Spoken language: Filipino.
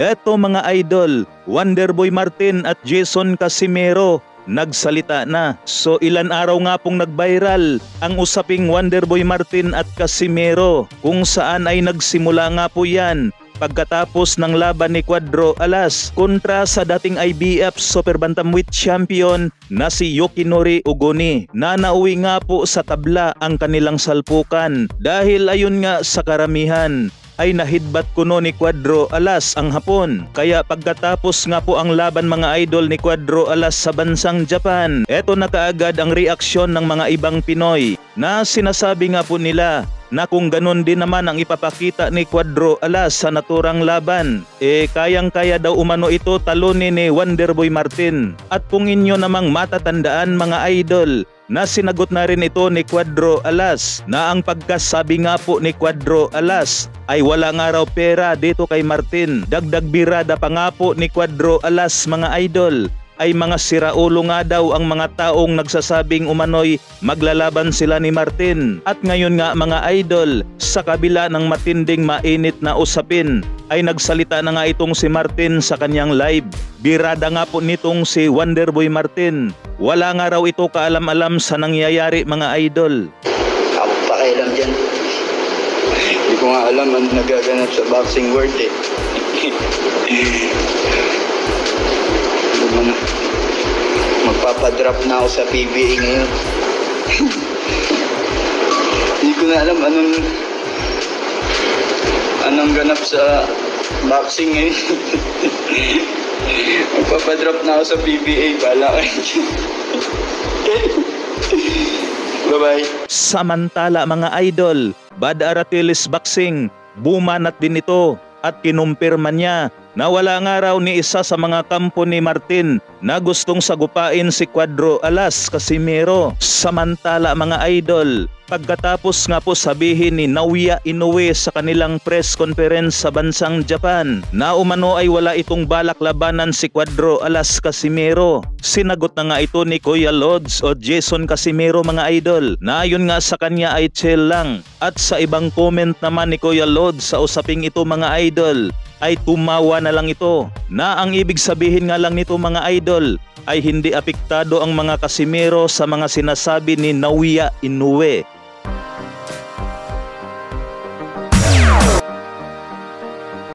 Eto mga idol, Wonderboy Martin at Jason Casimero nagsalita na. So ilan araw nga pong nag-viral ang usaping Wonderboy Martin at Casimero, kung saan ay nagsimula nga po yan pagkatapos ng laban ni Cuadro Alas kontra sa dating IBF Super Bantamweight Champion na si Yukinori Ugoni, na nauwi nga po sa tabla ang kanilang salpukan dahil ayon nga sa karamihan ay nahidbat kuno ni Cuadro Alas ang Hapon. Kaya pagkatapos nga po ang laban mga idol ni Cuadro Alas sa bansang Japan, eto na kaagad ang reaksyon ng mga ibang Pinoy na sinasabi nga po nila na kung ganun din naman ang ipapakita ni Cuadro Alas sa naturang laban, kayang-kaya daw umano ito talunin ni Wonderboy Martin. At kung inyo namang matatandaan mga idol, na sinagot na rin ito ni Cuadro Alas na ang pagkasabi nga po ni Cuadro Alas ay wala nga raw pera dito kay Martin. Dagdag birada pa nga po ni Cuadro Alas mga idol ay mga siraulo nga daw ang mga taong nagsasabing umano'y maglalaban sila ni Martin. At ngayon nga mga idol, sa kabila ng matinding mainit na usapin, ay nagsalita na nga itong si Martin sa kanyang live. Birada nga po nitong si Wonderboy Martin. Wala nga raw ito kaalam-alam sa nangyayari mga idol. Ako pakialam dyan. Hindi ko nga alam ang nagaganap sa boxing world eh. Magpapadrop na ako sa PBA ngayon. Hindi ko na alam anong ganap sa boxing ngayon. Magpapadrop na ako sa PBA. Bahala kayo. Bye-bye. Samantala mga idol, Bad Aratiles Boxing, bumanat din ito at kinumpirma niya na wala nga raw ni isa sa mga kampo ni Martin na gustong sagupain si Cuadro Alas Casimero. Samantala mga idol, pagkatapos nga po sabihin ni Naoya Inoue sa kanilang press conference sa bansang Japan na umano ay wala itong balak labanan si Cuadro Alas Casimero, sinagot na nga ito ni Kuya Lods o Jason Casimero mga idol na ayon nga sa kanya ay chill lang. At sa ibang comment naman ni Kuya Lods sa usaping ito mga idol ay tumawa na lang ito na ang ibig sabihin nga lang nito mga idol ay hindi apektado ang mga Casimero sa mga sinasabi ni Naoya Inoue.